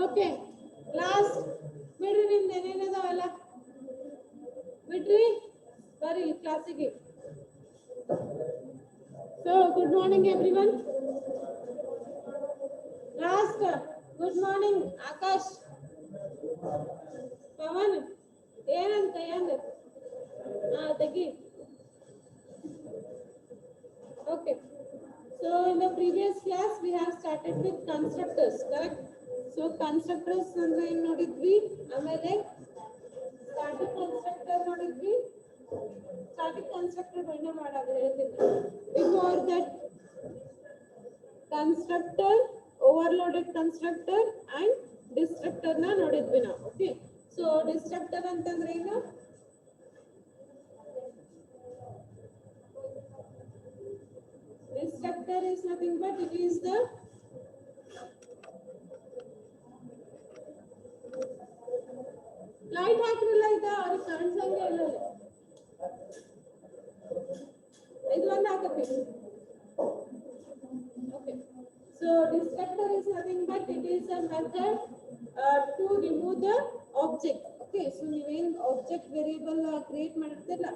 Okay last ಬಿಡ್ರಿ ನಿಮ್ದು ಏನೇನದಾವಲ್ಲ ಬಿಡ್ರಿ ಬರ್ರಿ ಕ್ಲಾಸಿಗೆ. So good morning everyone. Last good morning Akash Pavan ಏನಂತ ಕೈಯಂದ ತೆಗಿ. Okay, so in the previous class we have started with constructors, correct? So constructors ಅಂದ್ರೆ ಏನು ನೋಡಿದ್ವಿ, ಆಮೇಲೆ static constructor ನೋಡಿದ್ವಿ. static constructor ಬಣ್ಣ ಮಾಡೋದು ಹೇಳ್ತೀನಿ. Before that constructor, overloaded constructor and destructor ನ ನೋಡಿದ್ವಿ ನಾವು. Okay, so destructor ಅಂತಂದ್ರೆ ಏನು? Destructor is nothing but it is the light ಹಾಕಿರಲ್ಲ ಇದ ಅವ್ರಿಗೆ ಕಾಣಿಸಂಗೆ ಇಲ್ಲ. ಇದು ಒಂದು ಹಾಕಬೇಕು. Okay, so destructor is nothing but it is a method to remove the object. Okay, so ನೀವೇನು object variable create ಮಾಡಿರ್ತೀರಲ್ಲ,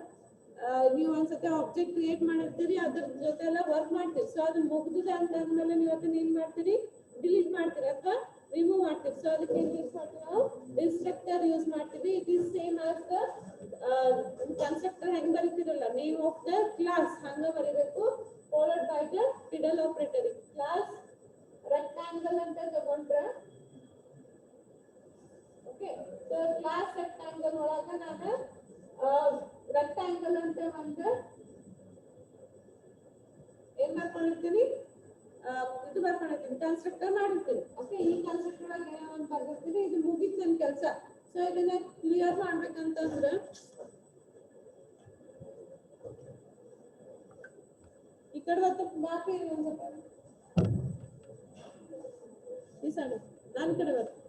ನೀವು ಒಂದ್ಸತಿ ಆಬ್ಜೆಕ್ಟ್ ಕ್ರಿಯೇಟ್ ಮಾಡಿರ್ತೀರಿ, ಅದ್ರ ಜೊತೆ ಎಲ್ಲ ವರ್ಕ್ ಮಾಡ್ತೀರಿ. ಸೊ ಅದು ಮುಗ್ದಿದೆ ಅಂತ ಅಂದ್ಮೇಲೆ ನೀವು ಅದನ್ನ ಏನ್ ಮಾಡ್ತೀರಿ, ಡಿಲೀಟ್ ಮಾಡ್ತೀರಿ ಅಥವಾ ರಿಮೂವ್ ಮಾಡ್ತೀರಿ. ಸೊ ಅದಕ್ಕೆ ಏನ್ ಯೂಸ್ ಮಾಡ್ತೀವಿ ನಾವು, ಡಿಸ್ಟ್ರಕ್ಟರ್ ಯೂಸ್ ಮಾಡ್ತೀವಿ. It is same as the constructor ಹೆಂಗ್ ಬರೀತಿರಲ್ಲ, ನೇಮ್ ಆಫ್ ದ ಕ್ಲಾಸ್ ಹಂಗ ಬರೀಬೇಕು, followed by the tilde operator. Class rectangle ಅಂತ ತಗೊಂಡ್ರೆ, ಓಕೆ, ಸೊ ಕ್ಲಾಸ್ ರೆಕ್ಟಾಂಗಲ್ ಒಳಗ ನಾನು ರೆಕ್ಟಾಂಗಲ್ ಅಂತ ಒಂದು ಏನ್ ಮಾಡ್ಕೊಂಡಿರ್ತೀನಿ, ಇದು ಬರ್ಕೊಂಡಿರ್ತೀನಿ, ಕನ್ಸ್ಟ್ರಕ್ಟರ್ ಮಾಡಿರ್ತೀನಿ. ಓಕೆ, ಈ ಕನ್ಸ್ಟ್ರಕ್ಟರ್ ಒಳಗೆ ಏನೋ ಒಂದು ಬರ್ದಿರ್ತೀನಿ, ಇದು ಮುಗಿತು ನನ್ನ ಕೆಲಸ. ಸೊ ಇದನ್ನ ಕ್ಲಿಯರ್ ಮಾಡ್ಬೇಕಂತಂದ್ರೆ ಈ ಕಡೆ ಹೊತ್ತು ಬಾಕಿ ಒಂದು ಈ ಸೈಡ್ ನನ್ನ ಕಡೆ ಬರ್ತೀನಿ.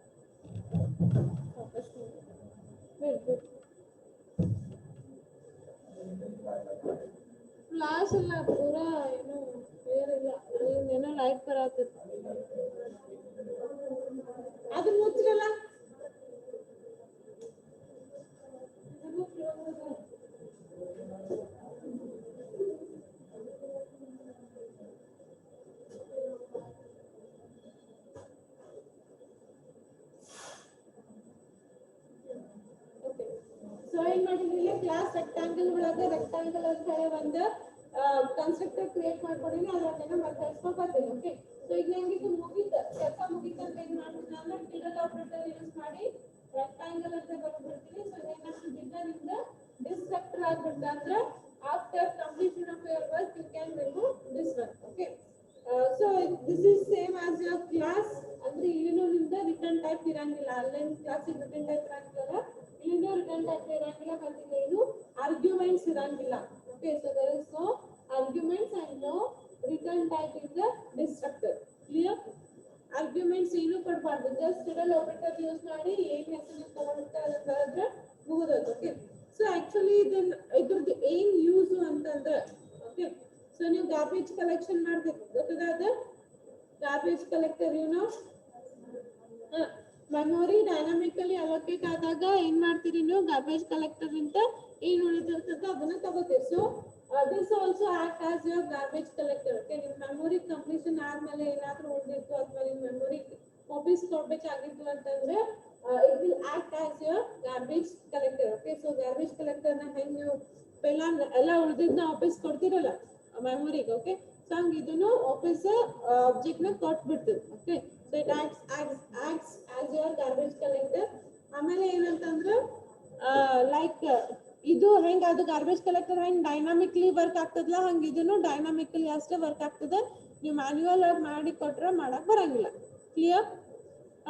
ಕ್ಲಾಸ್ ಇಲ್ಲ ಪೂರಾ ಏನು ಕ್ಲಿಯರ್ ಇಲ್ಲ, ಏನೋ ಲೈಟ್ ಬರತ್ತಿತ್ತು, ಅದು ಮುಚ್ಚಲ್ಲ. ಸೊ ಏನ್ ಮಾಡಿದ್ರಿ, ಕ್ಲಾಸ್ ರೆಕ್ಟಾಂಗಲ್ ಒಳಗೆ ರೆಕ್ಟಾಂಗಲ್ ಅಂತ ಹೇಳಿ ಒಂದು ಕನ್ಸ್ಟ್ರಕ್ಟರ್ ಕ್ರಿಯೇಟ್ ಮಾಡ್ಕೊಂಡಿನಿ, ಅದ್ರನ್ನೇನೋ ಮಾತಾಡ್ಸ್ಕೊಂಡ್ ಬರ್ತೀನಿ. ಓಕೆ, ಸೊ ಈಗ ನಂಗೆ ಇದು ಮುಗೀತು, ಕೆಲಸ ಮುಗೀತು ಅಂತ ಏನ್ ಮಾಡ್ತೀನಿ ಅಂದ್ರೆ ಟಿಡಲ್ ಆಪರೇಟರ್ ಯೂಸ್ ಮಾಡಿ ರೆಕ್ಟಾಂಗಲ್ ಅಂತ ಬರ್ಬಿಡ್ತೀನಿ. ಸೊ ಏನಾದ್ರು ನಿಮ್ದ ಡಿಸ್ಟ್ರಕ್ಟರ್ ಆಗ್ಬಿಡ್ತು ಅಂದ್ರೆ after completion of your work you can remove this one. Okay, so this is same as your class. ಅಂದ್ರೆ ಇಲ್ಲಿನೂ ನಿಮ್ದ ರಿಟರ್ನ್ ಟೈಪ್ ಇರಂಗಿಲ್ಲ, ಆನ್ಲೈನ್ ಕ್ಲಾಸಿಗೆ ರಿಟರ್ನ್ ಟೈಪ್ ಇರಂಗಿಲ್ಲ, ಇಲ್ಲಿನೂ ರಿಟರ್ನ್ ಟೈಪ್ ಇರಂಗಿಲ್ಲ, ಮತ್ತೆ ಏನು ಆರ್ಗ್ಯುಮೆಂಟ್ಸ್ ಇರಂಗಿಲ್ಲ. Okay, so there is no arguments and no return type in the destructor. Clear? Arguments ಏನು ಕೊಡಬಾರ್ದು, ಜಸ್ಟ್ ಟಿಡಲ್ ಆಪರೇಟರ್ ಯೂಸ್ ಮಾಡಿ ಏನ್ ಹೆಸರು ತಗೊಂಡಿರ್ತಾರೆ ಅದನ್ನ ಬರೆದ್ರೆ ಮುಗಿದೋದು. ಓಕೆ, ಸೊ ಆಕ್ಚುಲಿ ಇದ್ರದ್ದು ಏನ್ ಯೂಸ್ ಅಂತಂದ್ರೆ, ಓಕೆ, ಸೊ ನೀವು ಗಾರ್ಬೇಜ್ ಕಲೆಕ್ಷನ್ ಮಾಡ್ಬೇಕು, ಗೊತ್ತದ ಗಾರ್ಬೇಜ್ ಕಲೆಕ್ಟರ್ ಏನೋ ಮೆಮೊರಿ ಡೈನಾಮಿಕಲಿ ಅಲೋಕೇಟ್ ಆದಾಗ ಏನ್ ಮಾಡ್ತೀರಿ ನೀವು, ಗಾರ್ಬೇಜ್ ಕಲೆಕ್ಟರ್ ಅಂತ ಏನ್ ಉಳಿದಿರ್ತದೆ ಅದನ್ನ ತಗೋತೀರಿ. So this also act as your garbage collector. Okay, ನಿಮ್ ಮೆಮೊರಿ ಕಂಪ್ಲೀಷನ್ ಆದ್ಮೇಲೆ ಏನಾದ್ರೂ ಉಳಿದಿತ್ತು ಅಥವಾ ನಿಮ್ ಮೆಮೊರಿ ಕಾಪೀಸ್ ಕೊಡ್ಬೇಕಾಗಿತ್ತು ಅಂತಂದ್ರೆ it will act as your garbage collector. Okay, so garbage collector ನ ಹೆಂಗ್ ನೀವು ಎಲ್ಲ ಉಳಿದಿದ್ನ ವಾಪಸ್ ಕೊಡ್ತಿರಲ್ಲ ಮೆಮೊರಿಗೆ. ಓಕೆ, ಸೊ ಹಂಗ ಇದನ್ನು ವಾಪಸ್ ಆಬ್ಜೆಕ್ಟ್ ನ ಕೊಟ್ಬಿಡ್ತೀವಿ. Okay, so it acts as your garbage collector. ಆಮೇಲೆ ಏನಂತಂದ್ರೆ ಲೈಕ್ ಇದು ಹೆಂಗ ಅದು ಗಾರ್ಬೇಜ್ ಕಲೆಕ್ಟರ್ ಹೆಂಗ್ ಡೈನಾಮಿಕ್ಲಿ ವರ್ಕ್ ಆಗ್ತದಲ್ಲ, ಹಂಗ ಇದನ್ನು ಡೈನಾಮಿಕಲಿ ಅಷ್ಟೇ ವರ್ಕ್ ಆಗ್ತದೆ. ನೀವು ಮ್ಯಾನ್ಯುವಲ್ ಆಗಿ ಮಾಡಿ ಕೊಟ್ರೆ ಮಾಡಕ್ ಬರಂಗಿಲ್ಲ. Clear?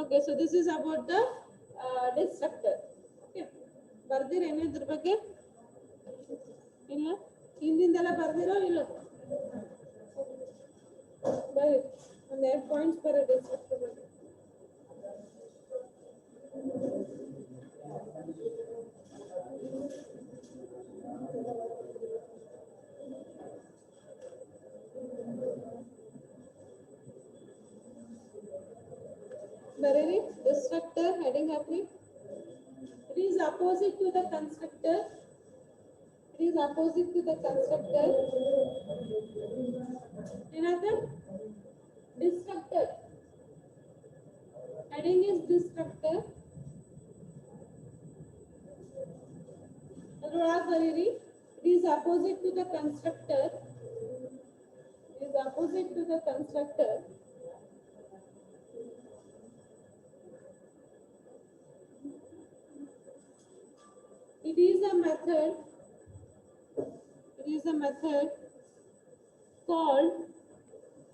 Okay, so this is about the destructor. Okay, ಬರ್ದಿರೇನು ಇದ್ರ ಬಗ್ಗೆ? ಇಲ್ಲ, ಹಿಂದಿಂದೆಲ್ಲ ಬರ್ದಿರೋ ಇಲ್ಲ? ಬರ್ರಿ, ಒಂದೆರಡು ಪಾಯಿಂಟ್ಸ್ ಬರೋ ಡಿಸ್ಟ್ರಕ್ಟರ್ ಬಗ್ಗೆ. Barely destructor heading happening. It is opposite to the constructor. It is opposite to the constructor. Another destructor. Heading is destructor. It is opposite to the constructor. It is opposite to the constructor. It is a method. It is a method called.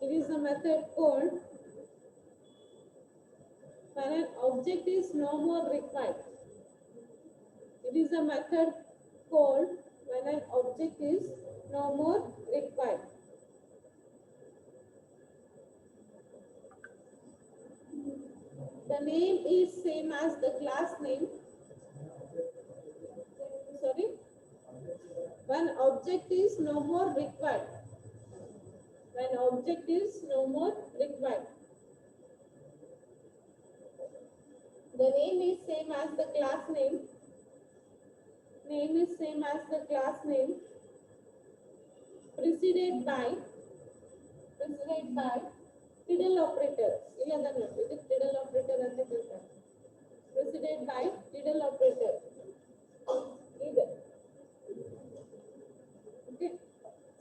It is a method called when an object is no more required. It is a method called when an object is no more required. The name is same as the class name. Sorry. When object is no more required. When object is no more required. The name is same as the class name. Name is same as the class name. Preceded by title operator. Illadanu idu title operator ante keltare. Preceded by title operator. Either. Okay.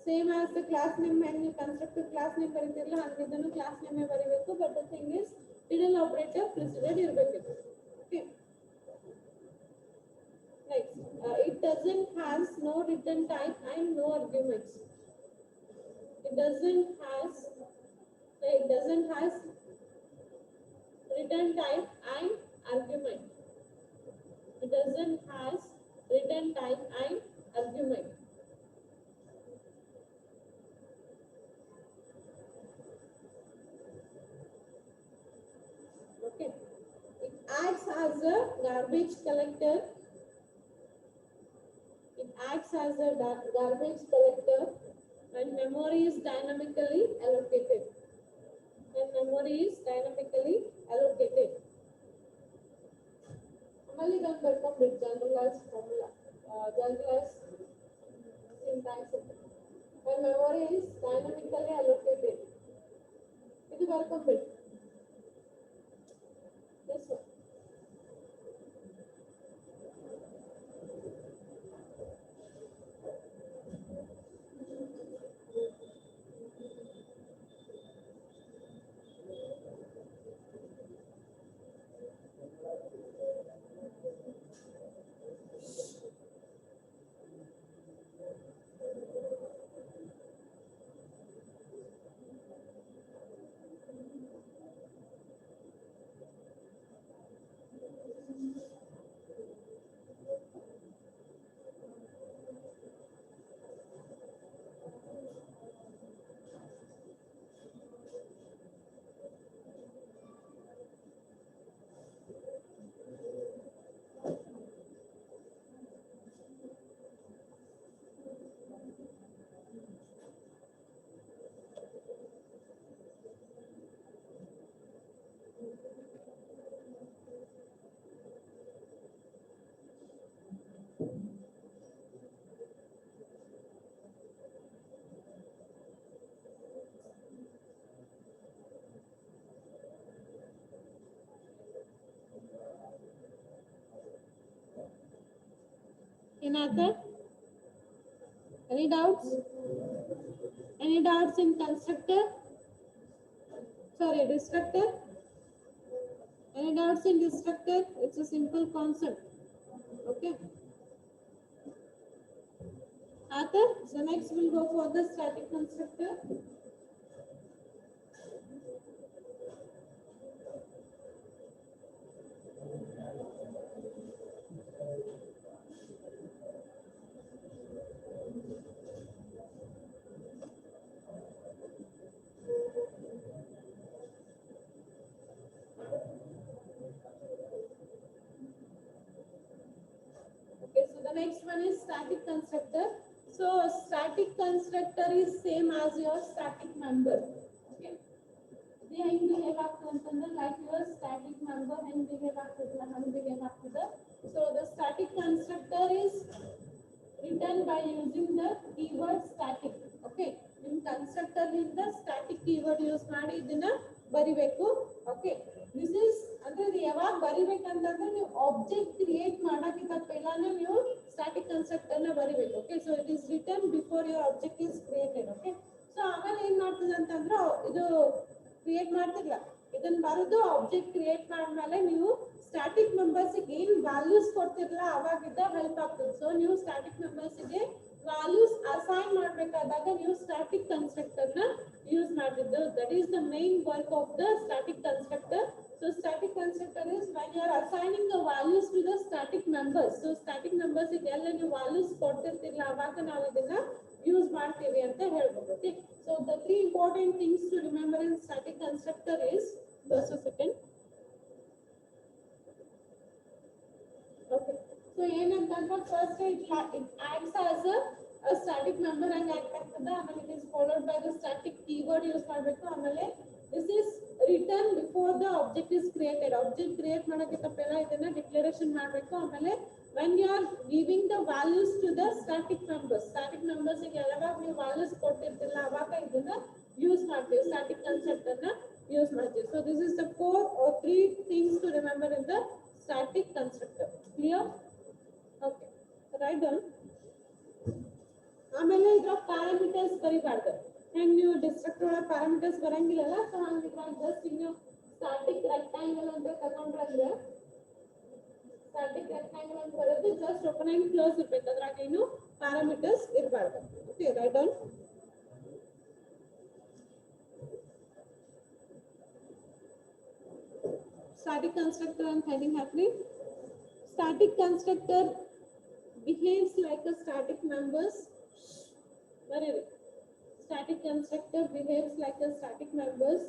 Same as the class name when you construct a class name baritirla hangidanu class name baribeku, but the thing is title operator preceded irbeku. Okay. Next, it doesn't has no return type and no arguments. It doesn't has return type and argument. It doesn't has return type and argument. Okay. It acts as a garbage collector. It acts as a garbage collector when memory is dynamically allocated. When memory is dynamically allocated. Normally done by generalized formula, generalized syntax. When memory is dynamically allocated. It is welcome bit. This one. Another? Any doubts? Any doubts in constructor? Sorry, destructor? Any doubts in destructor? It's a simple concept. Okay. Arthur, so next we'll go for the static constructor. Okay, so the next one is static constructor. So static constructor is same as your static member. Okay. They behave like your static by using the keyword static. Okay, ನಿಮ್ಮ constructor ನಿಂದ static keyword use ಮಾಡಿ ಇದನ್ನ ಬರಿಬೇಕು. Okay, this is ಅಂದ್ರೆ ಇದು ಯಾವಾಗ ಬರಿಬೇಕಂತಂದ್ರೆ ನೀವು object create ಮಾಡಕ್ಕಿಂತ ಪೆಹ್ಲಾನೆ ನೀವು ಸ್ಟಾಟಿಕ್ ಕನ್ಸ್ಟ್ರಕ್ಟರ್ ನ ಬರಿಬೇಕು. Okay, so it is return before your object is created. Okay, so ಆಮೇಲೆ ಏನ್ ಮಾಡ್ತದೆ ಅಂತಂದ್ರೆ ಇದು ಕ್ರಿಯೇಟ್ ಮಾಡ್ತಿರ್ಲ ಇದನ್ನ ಬರೆದು ಆಬ್ಜೆಕ್ಟ್ ಕ್ರಿಯೇಟ್ ಮಾಡಿದ್ಮೇಲೆ ನೀವು ಸ್ಟಾಟಿಕ್ ಮೆಂಬರ್ಸ್ ಏನ್ ವ್ಯಾಲ್ಯೂಸ್ ಕೊಡ್ತಿರಲ್ಲ ಅವಾಗಿದ್ದ ಹೆಲ್ಪ್ ಆಗ್ತದೆ. ಸೊ ನೀವು ಸ್ಟಾಟಿಕ್ ಮೆಂಬರ್ಸ್ ಗೆ ವ್ಯಾಲ್ಯೂಸ್ ಅಸೈನ್ ಮಾಡಬೇಕಾದಾಗ ನೀವು ಸ್ಟಾಟಿಕ್ ಕನ್ಸ್ಟ್ರಕ್ಟರ್ ನ ಯೂಸ್ ಮಾಡ್ತಿದ್ದು. That is the main work of the static constructor. So static constructor is when you are assigning the values to the static members. So static members ಇದೆಲ್ಲ ನೀವು values ಕೊಡ್ತಿರ್ತಿರಲ್ಲ ಅವಾಗ ನಾವು ಇದನ್ನ use ಮಾಡ್ತೀವಿ ಅಂತ ಹೇಳ್ಬೋದು. Okay, so the three important things to remember in static constructor is just a second. Okay, so ಏನಂತಂದ್ರೆ first it acts as a static member and act ಆಗ್ತದೆ. ಆಮೇಲೆ it is followed by the static keyword use ಮಾಡಬೇಕು. ಆಮೇಲೆ this is written before the object is created. Object create ಮಾಡಕ್ಕಿಂತ ಪೆಹ್ಲ ಇದನ್ನ declaration ಮಾಡಬೇಕು. ಆಮೇಲೆ when you are giving the values to the static members ಗೆ ಯಾವಾಗ ನೀವು values ಕೊಡ್ತಿರ್ತಿಲ್ಲ ಅವಾಗ ಇದನ್ನ ಯೂಸ್ ಮಾಡ್ತೀವಿ, ಸ್ಟಾಟಿಕ್ ಕನ್ಸ್ಟ್ರಕ್ಟರ್ ನ ಯೂಸ್ ಮಾಡ್ತೀವಿ. So this is the four or three things to remember in the static constructor. Clear? Okay, write down. ಆಮೇಲೆ ಇದರ ಪ್ಯಾರಾಮೀಟರ್ಸ್ ಬರಿಬಾರ್ದು. ಹೆಂಗ್ ನೀವು ಡಿಸ್ಟ್ರಕ್ಟರ್ ಒಳಗೆ ಪ್ಯಾರಾಮೀಟರ್ಸ್ ಬರಂಗಿಲ್ಲಲ್ಲ, ಸೊ ಹಂಗೆ ಜಸ್ಟ್ ನೀವು ಸ್ಟಾಟಿಕ್ ರೆಕ್ಟಾಂಗಲ್ ಅಂತ ತಗೊಂಡ್ರೆ ಸ್ಟಾಟಿಕ್ ರೆಕ್ಟಾಂಗಲ್ ಅಂತ ಬರೋದು ಜಸ್ಟ್ ಓಪನ್ ಅಂಡ್ ಕ್ಲೋಸ್ ಇರ್ಬೇಕು, ಅದ್ರಾಗ ಏನು ಪ್ಯಾರಾಮೀಟರ್ಸ್ ಇರಬಾರ್ದು. Okay, write down. Static constructor and heading happening. Static constructor behaves like a static members. Whatever. Static constructor behaves like a static members.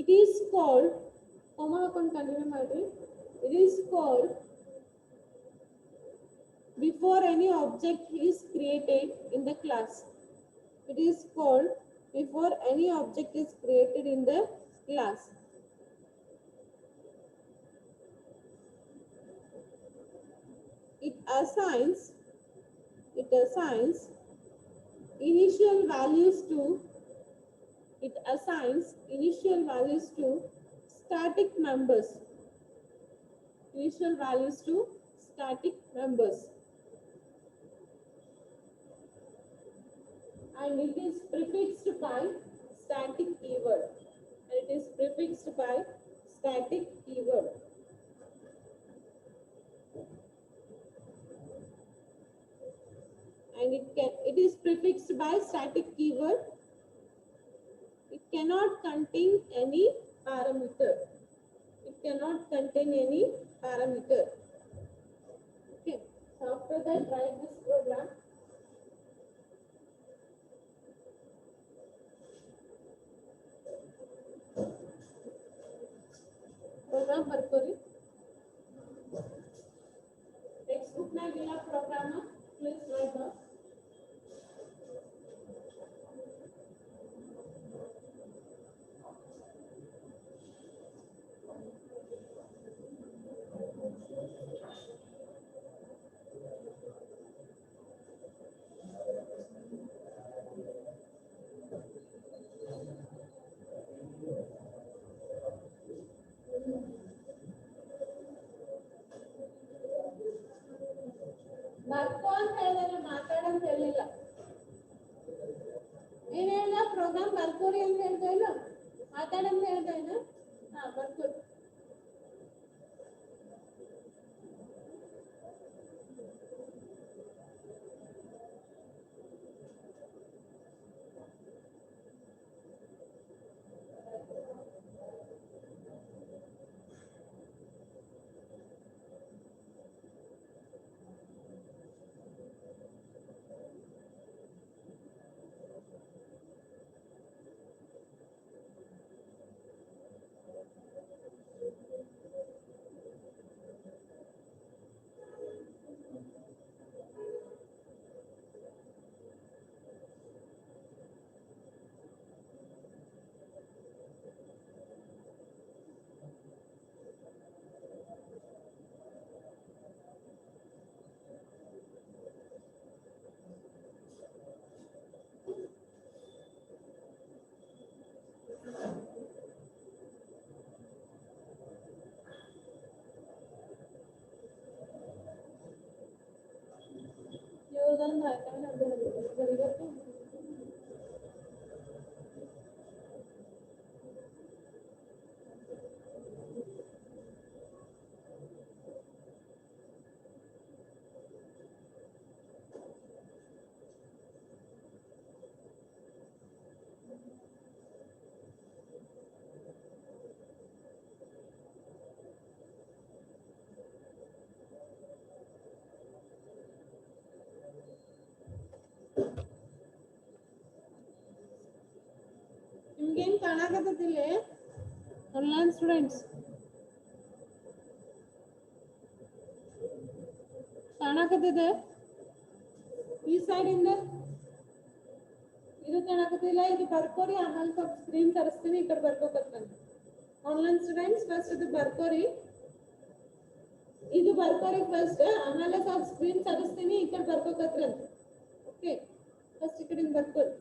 It is called, it is called before any object is created in the class. It is called before any object is created in the class. It assigns initial values to static members. And it is prefixed by static keyword. And it is prefixed by static keyword. It cannot contain any parameter. Okay, so after that write this program. Program ಬರ್ಕೋರಿ. Text book ನಾಗಿಲ್ಲ program, please write down. ಬರ್ಕೋ ಅಂತ ಹೇಳಿದ್ರೆ ಮಾತಾಡಂತ ಹೇಳಿಲ್ಲ. ಏನ್ ಹೇಳ್ದ? Program ಬರ್ಕೋರಿ ಅಂತ ಹೇಳ್ದ ಇಲ್ಲ, ಮಾತಾಡಂತ ಹೇಳ್ದ ಏನು? ಹಾ, ಬರ್ಕೋರಿ. ಓದೋದೊಂದು ಆಯ್ತಾ ಬರೀಬೇಕು. ನಿಮ್ಗೇನ್ ಕಾಣಾಕತ್ತಿಲ್ಲ ಆನ್ಲೈನ್ ಸ್ಟೂಡೆಂಟ್ಸ್? ಕಾಣಾಕತ್ತಿದೆ ಈ ಸೈಡ್ ಇಂದ? ಇದು ಕಾಣಾಕತ್ತಿಲ್ಲ, ಇದು ಬರ್ಕೋರಿ, ಆಮೇಲೆ ಸ್ವಲ್ಪ ಸ್ಕ್ರೀನ್ ತರಿಸ್ತೀನಿ, ಈ ಕಡೆ ಬರ್ಕೋಕತ್ತಂತ. ಆನ್ಲೈನ್ ಸ್ಟೂಡೆಂಟ್ಸ್ ಫಸ್ಟ್ ಇದು ಬರ್ಕೋರಿ, ಇದು ಬರ್ಕೋರಿ ಫಸ್ಟ್, ಆಮೇಲೆ ಸ್ವಲ್ಪ ಸ್ಕ್ರೀನ್ ತರಿಸ್ತೀನಿ, ಈ ಕಡೆ ಬರ್ಕೋಕತ್ರಂತ. ಓಕೆ, ಫಸ್ಟ್ ಈ ಕಡೆಯಿಂದ ಬರ್ಕೋರಿ.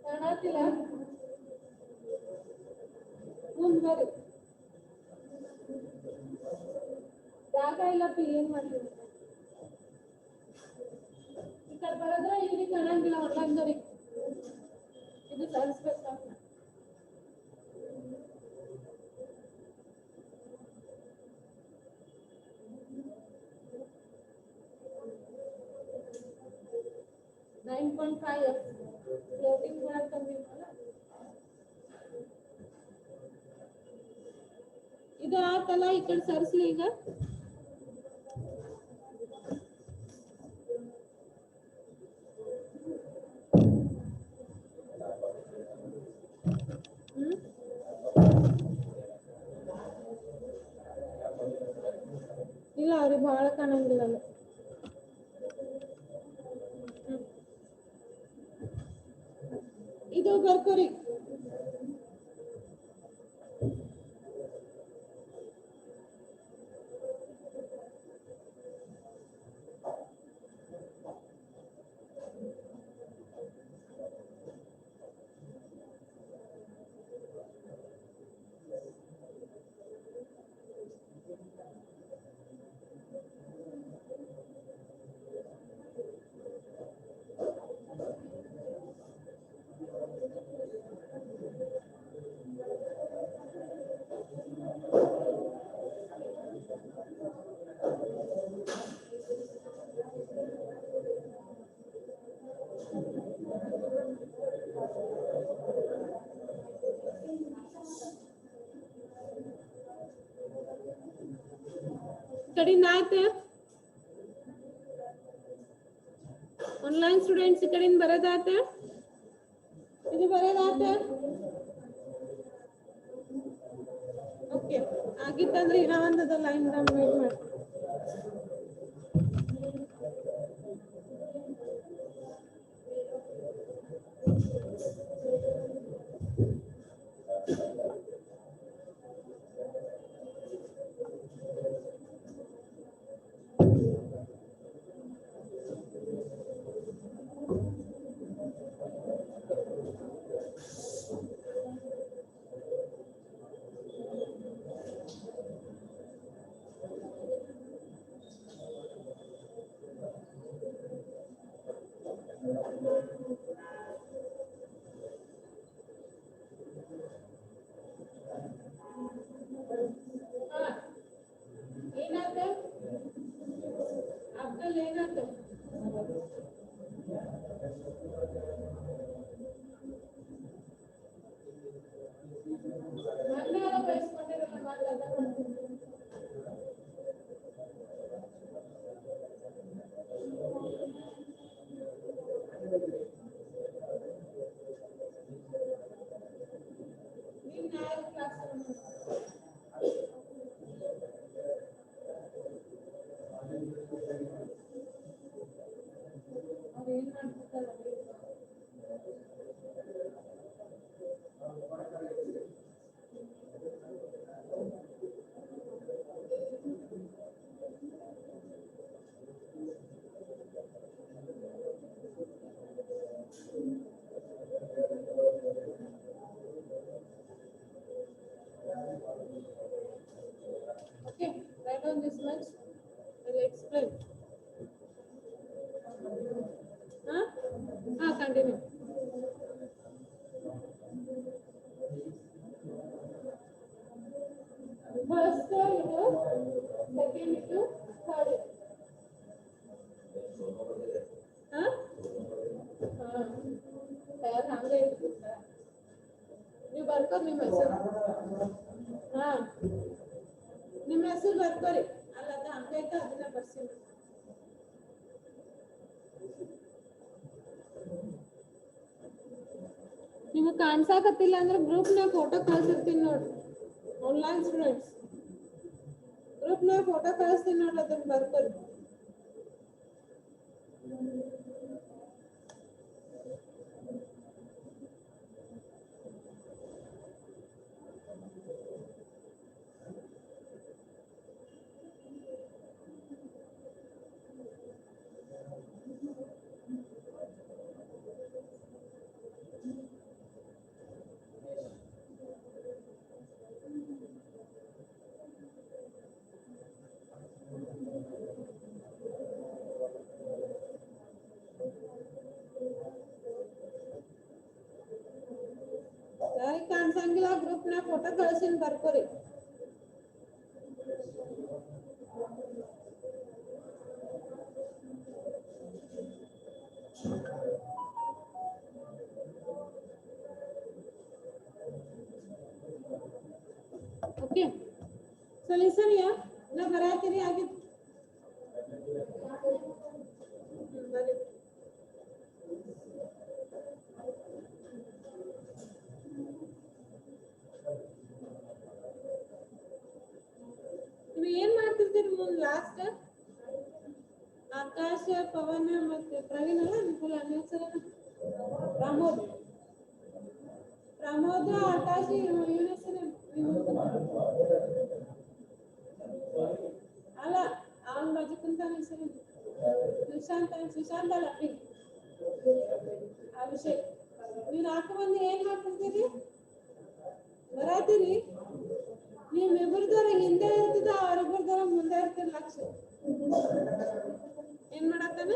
ಕಾಣಾತಿಲ್ಲ? ಮುಂದ್ ಬರ್ರಿ. ಜಾಗ ಇಲ್ಲಪ್ಪ, ಏನ್ ಮಾಡ್ತೀವಿ? ಈ ಕಡೆ ಬರೋದ್ರೆ ಇಲ್ಲಿ ಕಾಣಂಗಿಲ್ಲ ಆನ್ಲೈನ್ದವ್ರಿಗೆ. ಇದು ತರಿಸ್ಬೇಕು. 9.5 ಫ್ಲೋಟಿಂಗ್ ಮಾಡಕ್ ಬಂದಿಲ್ಲ. ಇದು ಆತಲ್ಲ, ಈ ಕಡೆ ಸರ್ಸ್ಲಿ ಈಗ. ಇಲ್ಲ ಅವ್ರಿಗೆ ಬಹಳ ಕಾಣಂಗಿಲ್ಲ. ಇದು ಬರ್ಕೋರಿ. ಕಡೆಯಿಂದ ಆಯ್ತು. ಆನ್ಲೈನ್ ಸ್ಟೂಡೆಂಟ್ಸ್ ಈ ಕಡೆಯಿಂದ ಬರೋದಾತ, ಇದು ಬರೋದಾತ. ಓಕೆ, ಆಗಿತ್ತಂದ್ರೆ ಇನ್ನೂ ಒಂದದ ಲೈನ್ ವೇಟ್ ಮಾಡಿ. Okay, write down this much. I'll explain. Continue. First ಇದು second ಇದು third. ಯಾರು ಹಂಗೆ ಇಟ್ಬಿಟ್ಟ ನೀವು ಬರ್ಕೋ ನಿಮ್ಮ ಹೆಸರು. ನಿಮ್ಮ ಹೆಸರು ಬರ್ಕೋರಿ. ಅಲ್ಲ ಅದು ಹಂಗೈತೆ ಅದನ್ನ ಬರ್ಸಿಲ್ಲ. ನಿಮಗೆ ಕಾಣಿಸಾಕತ್ತಿಲ್ಲ ಅಂದ್ರೆ ಗ್ರೂಪ್ನಾಗ ಫೋಟೋ ಕಳ್ಸಿರ್ತೀನಿ ನೋಡ್ರಿ. ಆನ್ಲೈನ್ ಸ್ಟೂಡೆಂಟ್ಸ್ ಗ್ರೂಪ್ನಾಗ ಫೋಟೋ ಕಳಿಸ್ತೀನಿ ನೋಡ್ರಿ, ಅದನ್ನ ಬರ್ಕೋರಿ. ಯಾರಿಗೆ ಕಾಣಿಸಂಗಿಲ್ಲ ಗ್ರೂಪ್ನಾಗ photo ಕಳಿಸಿನ ಬರ್ಕೋರಿ. Okay, so listen here. Na baraatiri aage ನೀವು ಏನ್ ಮಾಡ್ತಿರ್ತೀರಿ ಮುಂದೆ ಲಾಸ್ಟ್? ಆಕಾಶ, ಪವನ ಮತ್ತೆ ಪ್ರವೀಣ್ ಅಲ್ಲ ನಿಖುಲ್ ಅನ್ಸರ ಪ್ರಮೋದ್ ಆಕಾಶ್ ಇವನ ಹೆಸರು ಅಲ್ಲ, ಅವನ ಬಾಜು ಕುಂತಾನ ಹೆಸರು ಸುಶಾಂತ್ ಅಲ್ಲ ಅಭಿಷೇಕ್. ನೀವು 4 ಮಂದಿ ಏನ್ ಮಾಡ್ತಿರ್ತೀರಿ? ಬರಾತೀರಿ. ನೀವಿಬ್ಬರದವ್ರ ಹಿಂದೆ ಇರ್ತದ, ಅವ್ರಿಬ್ಬರದವ್ರ ಮುಂದೆ ಇರ್ತೀರಿ. ಲಕ್ಷ ಏನ್ ಮಾಡತ್ತಾನ?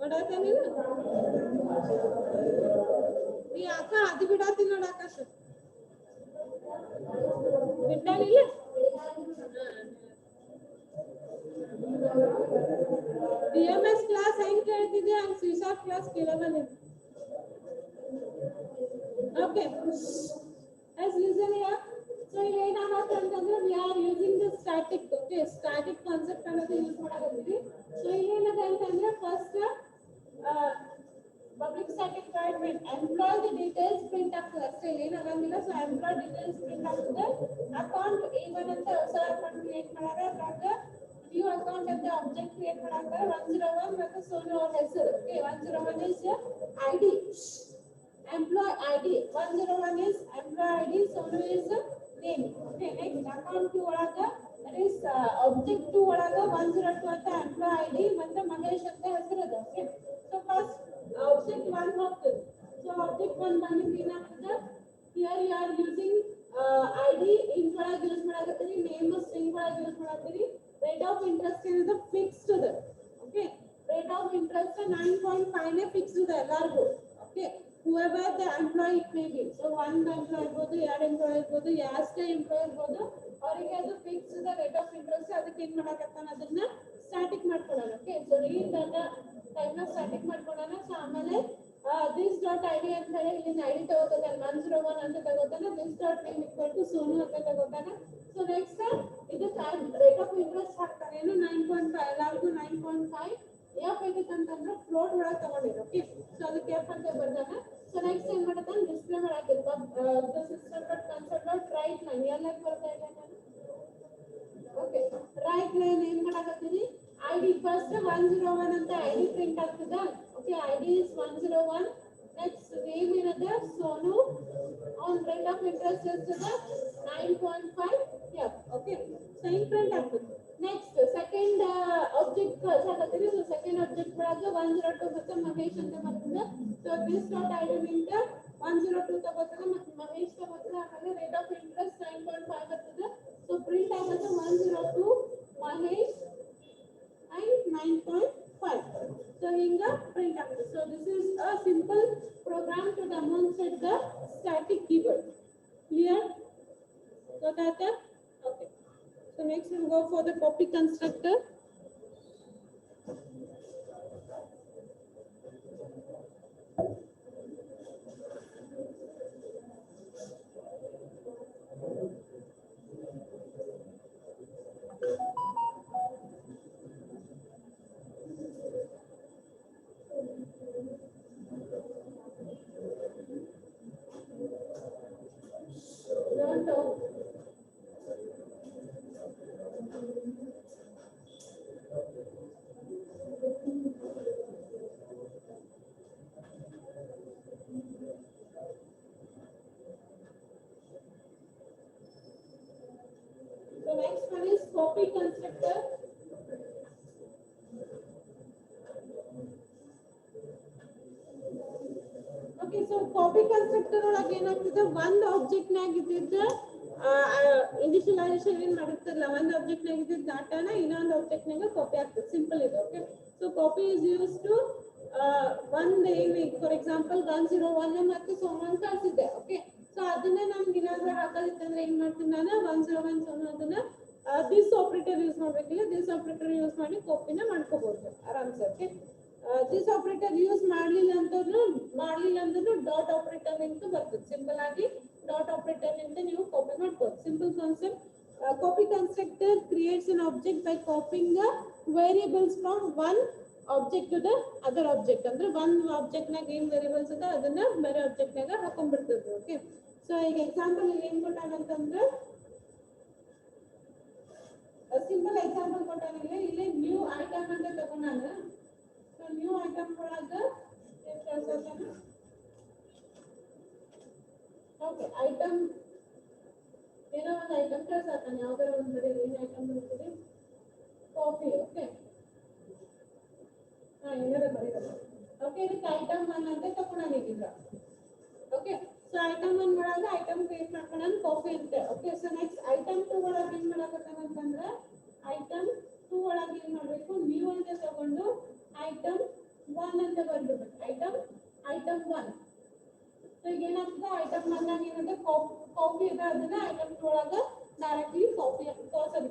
ಓಡಾತಾನ. ನೀ ಅಕ್ಕ ಅದು ಬಿಡಾತಿ ನೋಡ. ಆಕಾಶ ಬಿಟ್ಟಾನಿಲ್ಲ. DMS ಕ್ಲಾಸ್ ಹೆಂಗ್ ಕೇಳ್ತಿದ್ದೆ ಹಂಗ್ ಸಿಸಾಪ್ class ಕೇಳಬಲ್ಲ. Okay, as listen here. So ಏನಾಗುತ್ತೆ ಅಂತಂದ್ರೆ we are using the static. Okay, static concept ಅನ್ನೋದು ಯೂಸ್ ಮಾಡಾಕತ್ತೀವಿ. So ಏನದ ಅಂತಂದ್ರೆ first public static void when employee the details print ಆಗ್ತದೆ ಅಷ್ಟೇ, ಏನಾಗಂಗಿಲ್ಲ. ಸೊ ಎಂಪ್ಲಾಯ್ ಡೀಟೇಲ್ಸ್ ಪ್ರಿಂಟ್ ಆಗ್ತದೆ. Account A1 ಅಂತ ಹೊಸ ಅಕೌಂಟ್ ಕ್ರಿಯೇಟ್ ಮಾಡಾರ, ಅದ್ರಾಗ ನ್ಯೂ ಅಕೌಂಟ್ ಅಂತ ಆಬ್ಜೆಕ್ಟ್ ಕ್ರಿಯೇಟ್ ಮಾಡಾಕ 101 ಮತ್ತು ಸೋನು ಅವ್ರ ಹೆಸರು. Okay, 101 is ID, employee ID. 101 is employee ID, Sonu is name. Okay, next account 2 ಒಳಗ that is object 2 ಒಳಗ 102 ಅಂತ employee ID ಮತ್ತೆ ಮಹೇಶ್ ಅಂತ ಹೆಸರು ಅದ. ಓಕೆ, so first object 1 ಹೋಗ್ತದೆ. So object 1 ಬಂದಿದ್ದು ಏನಾಗ್ತದೆ? Here you are using ID int ಒಳಗ ಯೂಸ್ ಮಾಡಾಕತ್ತೀರಿ, ನೇಮ್ ಸ್ಟ್ರಿಂಗ್ ಒಳಗ ಯೂಸ್ ಮಾಡಾಕತ್ತೀರಿ. ರೇಟ್ ಆಫ್ ಇಂಟ್ರೆಸ್ಟ್ ಏನದ ಫಿಕ್ಸ್ಡ್ ಅದ. ಓಕೆ, ರೇಟ್ ಆಫ್ ಇಂಟ್ರೆಸ್ಟ್ 9.5 ನೇ ಫಿಕ್ಸ್ಡ್ ಅದ ಎಲ್ಲರಿಗೂ. Okay, whoever the employee it may be. So one employee ಇರ್ಬೋದು, 2 employee ಇರ್ಬೋದು, ಎಷ್ಟೇ employee ಇರ್ಬೋದು, ಅವರಿಗೆ ಅದು fix the rate of interest. ಅದಕ್ಕೆ ಏನ್ ಮಾಡಾಕತ್ತಾನ? ಅದನ್ನ ಸ್ಟಾಟಿಕ್ ಮಾಡ್ಕೊಳ್ಳೋಣ. ಓಕೆ, ಸೊ ಈ ಡಾಟಾ ಟೈಪ್ ನ ಸ್ಟಾಟಿಕ್ ಮಾಡ್ಕೊಳ್ಳೋಣ. ಸೊ ಆಮೇಲೆ this dot id ಅಂತ ಹೇಳಿ ಇಲ್ಲಿ ಐಡಿ ತಗೋತಾನೆ, 101 ಅಂತ ತಗೋತಾನೆ. this dot name equal to Sonu ಅಂತ ತಗೋತಾನೆ. ಸೊ ನೆಕ್ಸ್ಟ್ ಇದಕ್ಕೆ ರೇಟ್ ಆಫ್ ಇಂಟ್ರೆಸ್ಟ್ ಹಾಕ್ತಾನೆ. ಏನು 9.5 ಎಲ್ಲರಿಗೂ 9.5. ಎಫ್ ಇದಕ್ಕೆ ಅಂತಂದ್ರೆ ಫ್ಲೋಟ್ ಒಳಗೆ ತಗೊಂಡಿದ್ರು. ಓಕೆ, ಸೊ ಅದಕ್ಕೆ ಎಫ್ ಅಂತ ಬರ್ದಾನೆ. ಸೊ ನೆಕ್ಸ್ಟ್ ಏನ್ ಮಾಡ್ತಾನೆ? ಡಿಸ್ಪ್ಲೇ ಮಾಡಾಕಿರ್ತ system dot console dot write line ಎಲ್ಲ ಬರ್ತಾ ಇದೆ ನಾನು. ಓಕೆ, ರೈಟ್ ಲೈನ್ ಏನ್ ಮಾಡಾಕತ್ತೀನಿ? ID ಫಸ್ಟ್ 101 ಅಂತ ID ಪ್ರಿಂಟ್ ಆಗ್ತದ. Okay, ID is 101. Next name ಏನದ? Sonu. On rate of interest ಎಷ್ಟದ? 9.5 ಎಫ್. ಓಕೆ, ಸೊ ಹಿಂಗ್ ಪ್ರಿಂಟ್ ಆಗ್ತದೆ. ನೆಕ್ಸ್ಟ್ ಸೆಕೆಂಡ್ ಆಬ್ಜೆಕ್ಟ್ ಕಳ್ಸಾಕತ್ತೀವಿ. ಸೊ ಸೆಕೆಂಡ್ ಆಬ್ಜೆಕ್ಟ್ ಒಳಗ 102 ಮತ್ತೆ ಮಹೇಶ್ ಅಂತ ಬರ್ತದೆ. So this dot ID mint 102 ತಗೋತದೆ ಮತ್ತೆ ಮಹೇಶ್ ತಗೋತದೆ. ಆಮೇಲೆ ರೇಟ್ ಆಫ್ ಇಂಟ್ರೆಸ್ಟ್ 9.5 ಬರ್ತದೆ. ಸೊ ಪ್ರಿಂಟ್ ಆಗುತ್ತೆ 102 Mahesh and 9.5. So hinga print ಆಗುತ್ತೆ. So this is a simple program to demonstrate the static keyword. Clear? Got that? Okay. So next we'll go for the copy constructor. So next one is copy constructor. Okay, so copy constructor ಒಳಗೆ ಏನಾಗ್ತದೆ ಒಂದು object ನಾಗ ಇದ್ದಿದ್ದ initialisation ಏನ್ ಮಾಡಿರ್ತಾರಲ್ಲ ಒಂದು object ನಾಗ ಇದ್ದಿದ್ದ ಡಾಟಾನ ಇನ್ನೊಂದು ಆಬ್ಜೆಕ್ಟ್ ನಾಗ ಕಾಪಿ ಆಗ್ತದೆ. ಸಿಂಪಲ್ ಇದೆ. Okay, so copy is use to ಒಂದು ಏನು ಫಾರ್ ಎಕ್ಸಾಂಪಲ್ 101 ಮತ್ತು so on ಕಳ್ಸಿದ್ದೆ. ಓಕೆ, ಸೊ ಅದನ್ನ ನಮ್ಗೆ ಏನಾದ್ರೂ ಹಾಕೋದಿತ್ತಂದ್ರೆ ಏನ್ ಮಾಡ್ತೀನಿ ನಾನು 101 so ಅದನ್ನ ದಿಸ್ ಆಪರೇಟರ್ ಯೂಸ್ ಮಾಡ್ಬೇಕಿಲ್ಲ, ದಿಸ್ ಆಪರೇಟರ್ ಯೂಸ್ ಮಾಡಿ ಕಾಪಿನ ಮಾಡ್ಕೋಬಹುದು ಆರಾಮ್ಸೆ. ಓಕೆ, ದಿಸ್ ಆಪರೇಟರ್ ಯೂಸ್ ಮಾಡ್ಲಿಲ್ಲ ಅಂದ್ರೂ ಡಾಟ್ ಆಪರೇಟರ್ ನಿಂತ ಬರ್ತದೆ. ಸಿಂಪಲ್ ಆಗಿ ಡಾಟ್ ಆಪರೇಟರ್ ನಿಂದ ನೀವು ಕಾಪಿ ಮಾಡ್ಬೋದು. Simple concept. Copy constructor creates an object by copying the variables from one object to the other object. ಅಂದ್ರೆ ಒಂದು ಆಬ್ಜೆಕ್ಟ್ ನಾಗ ಏನ್ ವೇರಿಯಬಲ್ಸ್ ಅದ ಅದನ್ನ ಬೇರೆ ಆಬ್ಜೆಕ್ಟ್ ನಾಗ ಹಾಕೊಂಡ್ಬಿಡ್ತದೆ. ಓಕೆ, ಸೊ ಈಗ ಎಕ್ಸಾಂಪಲ್ ಏನ್ ಕೊಟ್ಟಾನಂತಂದ್ರೆ ಸಿಂಪಲ್ ಎಕ್ಸಾಂಪಲ್ ಕೊಟ್ಟಾನಿಲ್ಲ. ಇಲ್ಲಿ ನ್ಯೂ ಐಟಮ್ ಅಂತ ತಗೊಂಡಾನ. ಸೊ ನ್ಯೂ ಐಟಮ್ ಒಳಗ ಏನ್ ಕಳ್ಸೋತಾನ? ಓಕೆ, ಐಟಮ್ ಏನೋ ಒಂದು ಐಟಮ್ ಕಳ್ಸತ್ತಾನೆ. ಯಾವ್ದಾರ ಒಂದು ಬರೀ ಏನ್ ಐಟಮ್ ಬರ್ತದೆ? ಕಾಫಿ. ಓಕೆ, ಏನಾರ ಬರೀರಲ್ಲ. ಓಕೆ, ಇದಕ್ಕೆ ಐಟಮ್ 1 ಅಂತ ತಗೊಂಡಾನ ಈಗ. ಓಕೆ, ಸೊ ಐಟಮ್ 1 ಒಳಗ ಐಟಮ್ ಕ್ರಿಯೇಟ್ ಮಾಡ್ಕೊಂಡಾನ ಕಾಫಿ ಅಂತ. ಓಕೆ, ಸೊ ನೆಕ್ಸ್ಟ್ ಐಟಮ್ 2 ಒಳಗ ಏನ್ ಮಾಡಕತ್ತಾನಂತಂದ್ರೆ ಐಟಮ್ 2 ಒಳಗ ಏನ್ ಮಾಡ್ಬೇಕು? ನ್ಯೂ ಅಂತ ತಗೊಂಡು ಐಟಮ್ 1 ಅಂತ ಬರ್ಬಿಡ್ಬೇಕು. ಐಟಮ್ 1. ಸೊ ಈಗ ಏನಾಗ್ತದೆ? ಐಟಮ್ 1 ನಾಗ ಏನಂದ್ರೆ ಕಾಫಿ ಇದೆ, ಅದನ್ನ ಐಟಮ್ 2 ಒಳಗ ಡೈರೆಕ್ಟ್ಲಿ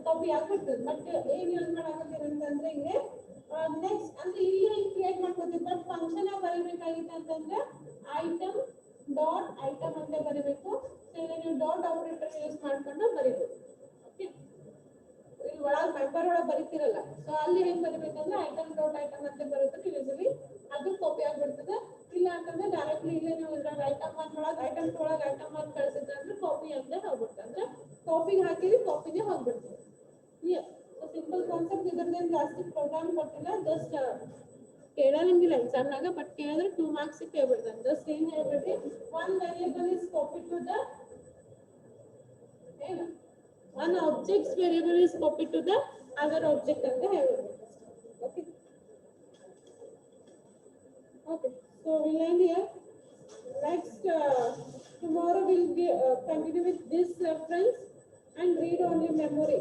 ಕಾಪಿ ಆಗ್ಬಿಡ್ತದೆ. ಬಟ್ ಏನ್ ಯೂಸ್ ಮಾಡಾಕತ್ತೀರ ಅಂತಂದ್ರೆ ಇಲ್ಲಿ ನೆಕ್ಸ್ಟ್ ಅಂದ್ರೆ ಇಲ್ಲಿ ಹೆಂಗ್ ಕ್ರಿಯೇಟ್ ಮಾಡ್ಕೋತೀವಿ, ಬಟ್ ಫಂಕ್ಷನ್ ಬರೀಬೇಕಾಗಿತ್ತು ಅಂತಂದ್ರೆ ಐಟಮ್ ಡಾಟ್ ಐಟಮ್ ಅಂತ ಬರೀಬೇಕು. ಸೊ ಇಲ್ಲಿ ನೀವು ಡಾಟ್ ಆಪರೇಟರ್ ಯೂಸ್ ಮಾಡ್ಕೊಂಡು ಬರೀಬೇಕು. ಓಕೆ, ಇಲ್ಲಿ ಒಳಗೆ ಮೆಂಬರ್ ಒಳಗೆ ಬರೀತಿರಲ್ಲ. ಸೊ ಅಲ್ಲಿ ಹೆಂಗ್ ಬರೀಬೇಕಂದ್ರೆ ಐಟಮ್ ಡಾಟ್ ಐಟಮ್ ಅಂತ ಬರುತ್ತೆ. ಯೂಶಲಿ ಅದು ಕಾಪಿ ಆಗ್ಬಿಡ್ತದೆ. ಇಲ್ಲ ಅಂತಂದ್ರೆ ಡೈರೆಕ್ಟ್ಲಿ ಇಲ್ಲೇ ನೀವು ಇದ್ರಾಗ ಐಟಮ್ 1 ಒಳಗೆ ಐಟಮ್ 2 ಒಳಗೆ ಐಟಮ್ 1 ಕಳ್ಸಿದ್ರೆ ಅಂದ್ರೆ ಕಾಪಿ ಅಂತ ಹೋಗ್ಬಿಡ್ತದೆ. ಅಂದ್ರೆ ಕಾಪಿಗೆ ಹಾಕಿದ್ರೆ ಕಾಪಿನೇ ಹೋಗ್ಬಿಡ್ತದೆ. So simple concept. ಇದ್ರದ್ದೇನು ಜಾಸ್ತಿ ಪ್ರೋಗ್ರಾಮ್ ಕೊಟ್ಟಿಲ್ಲ, ಜಸ್ಟ್ ಕೇಳಂಗಿಲ್ಲ ಎಕ್ಸಾಮ್ನಾಗ. ಬಟ್ ಕೇಳಿದ್ರೆ 2 ಮಾರ್ಕ್ಸ್ ಕೇಳ್ಬಿಡ್ತಾನೆ. ಜಸ್ಟ್ ಏನ್ ಹೇಳ್ಬಿಡ್ರಿ, one variable is copy to the ಏನು one object's variable is copied to the other object ಅಂತ ಹೇಳ್ಬಿಡ್ಬೇಕು. Okay, okay, so we'll end here. Next tomorrow we'll continue with this reference and read only memory.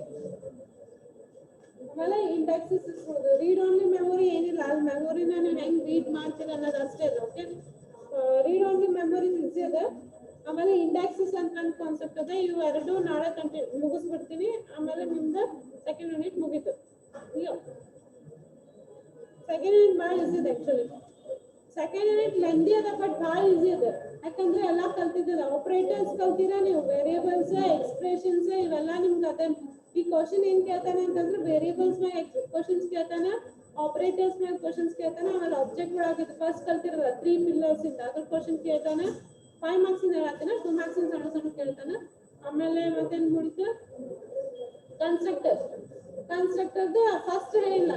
ಆಮೇಲೆ indexes ಇಸ್ಕೊಳ್ಳೋದು. Read only memory ಏನಿಲ್ಲ, ಅಲ್ಲಿ ಮೆಮೊರಿನ ನೀವು ಹೆಂಗ್ read ಮಾಡ್ತೀರ ಅನ್ನೋದು ಅಷ್ಟೇ ಇದೆ. Okay, read only memory easy ಇದೆ. ಆಮೇಲೆ ಇಂಡೆಕ್ಸಸ್ ಅಂತ ಒಂದು ಕಾನ್ಸೆಪ್ಟ್ ಅದ. ಇವು ಎರಡು ನಾಳೆ ಮುಗಿಸ್ಬಿಡ್ತೀನಿ. ಆಮೇಲೆ ನಿಮ್ದು ಸೆಕೆಂಡ್ ಯೂನಿಟ್ ಮುಗೀತು. ಸೆಕೆಂಡ್ ಯೂನಿಟ್ ಭಾಳ ಈಸಿ ಇದೆ. ಆಕ್ಚುಲಿ ಸೆಕೆಂಡ್ ಯೂನಿಟ್ ಲೆಂದಿ ಅದ, ಬಟ್ ಭಾಳ ಈಸಿ ಇದೆ. ಯಾಕಂದ್ರೆ ಎಲ್ಲ ಕಲ್ತಿದ್ದದ. ಆಪರೇಟರ್ಸ್ ಕಲ್ತಿರ ನೀವು, ವೇರಿಯೇಬಲ್ಸ್, ಎಕ್ಸ್ಪ್ರೆಷನ್ಸ್ ಇವೆಲ್ಲ ನಿಮ್ಗೆ ಅದ. ಈ ಕ್ವಶನ್ ಏನ್ ಕೇಳ್ತಾನೆ ಅಂತಂದ್ರೆ ವೇರಿಯೇಬಲ್ಸ್ ಮ್ಯಾಗ ಕ್ವಶನ್ಸ್ ಕೇಳ್ತಾನೆ, ಆಪರೇಟರ್ಸ್ ಮ್ಯಾಗ ಕ್ವಶನ್ಸ್ ಕೇಳ್ತಾನೆ. ಆಮೇಲೆ ಆಬ್ಜೆಕ್ಟ್ ಒಳಗೆ ಫಸ್ಟ್ ಕಲ್ತಿರಲ್ಲ 3 ಪಿಲ್ಲರ್ಸ್ ಇಂದ ಅದ್ರ ಕ್ವಶನ್ ಕೇಳ್ತಾನೆ. 5 ಮಾರ್ಕ್ಸ್ ಇಂದ ಹೇಳತ್ತಾನೆ, 2 ಮಾರ್ಕ್ಸ್ ಇಂದ ಸಣ್ಣ ಸಣ್ಣ ಕೇಳ್ತಾನೆ. ಆಮೇಲೆ ಮತ್ತೇನ್ ಮುಡಿತು? ಕನ್ಸ್ಟ್ರಕ್ಟರ್ ಫಸ್ಟ್ ಹೇಳಿಲ್ಲ,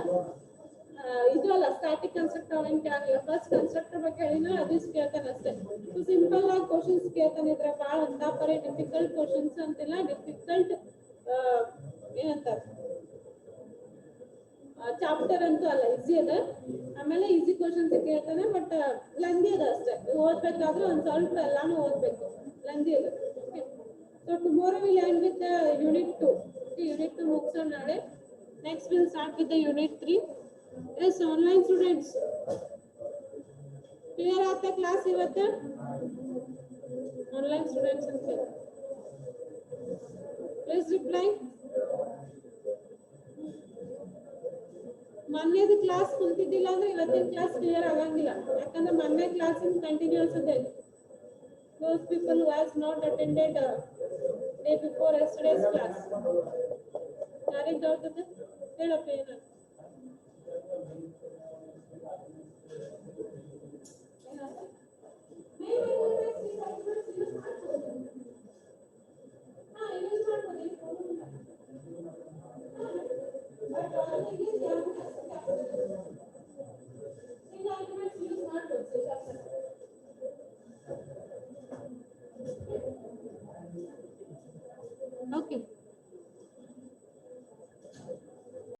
ಇದು ಅಲ್ಲ ಸ್ಟ್ಯಾಟಿಕ್ ಕನ್ಸ್ಟ್ರಕ್ಟರ್ ಅವೇನ್ ಕೇಳಲ್ಲ. ಫಸ್ಟ್ ಕನ್ಸ್ಟ್ರಕ್ಟರ್ ಬಗ್ಗೆ ಹೇಳಿನ ಅದು ಕೇಳ್ತಾನೆ ಅಷ್ಟೇ. ಸೊ ಸಿಂಪಲ್ ಆಗಿ ಕ್ವಶನ್ಸ್ ಕೇಳ್ತಾನೆ. ಇದ್ರ ಭಾಳ ಅಂತ ಬರೀ ಡಿಫಿಕಲ್ಟ್ ಕ್ವಶನ್ಸ್ ಅಂತಿಲ್ಲ, ಡಿಫಿಕಲ್ಟ್ ಏನಂತಾರೆ ಚಾಪ್ಟರ್ ಅಂತೂ ಅಲ್ಲ, ಈಸಿ ಅದ. ಆಮೇಲೆ ಈಸಿ ಕ್ವಶನ್ಸ್ ಕೇಳ್ತಾನೆ, ಬಟ್ ಲೆಂದಿ ಅದ ಅಷ್ಟೇ. ಓದ್ಬೇಕಾದ್ರೆ ಒಂದ್ ಸ್ವಲ್ಪ ಎಲ್ಲಾನು ಓದ್ಬೇಕು, ಲೆಂದಿ ಅದ. So tomorrow we'll end with the unit 2. Okay, unit 2 ಮುಗಿಸೋಣ ನಾಳೆ. Next we'll start with the unit 3. Yes, online students. Clear ಆತ ಕ್ಲಾಸ್ ಇವತ್ತು? Online students ಅಂತ. Please reply. ಮೊನ್ನೆದು ಕ್ಲಾಸ್ ಕುಂತಿದ್ದಿಲ್ಲ ಅಂದ್ರೆ ಇವತ್ತಿನ ಕ್ಲಾಸ್ ಕ್ಲಿಯರ್ ಆಗಂಗಿಲ್ಲ. ಯಾಕಂದ್ರೆ ಮೊನ್ನೆ ಕ್ಲಾಸಿನ ಕಂಟಿನ್ಯೂಸ್ ಇದೆ. Those people who has not attended day before yesterday's class. ಯಾರಿಗೆ ಡೌಟ್ ಇದೆ? ಹೇಳಪ್ಪ ಏನಾದ್ರು.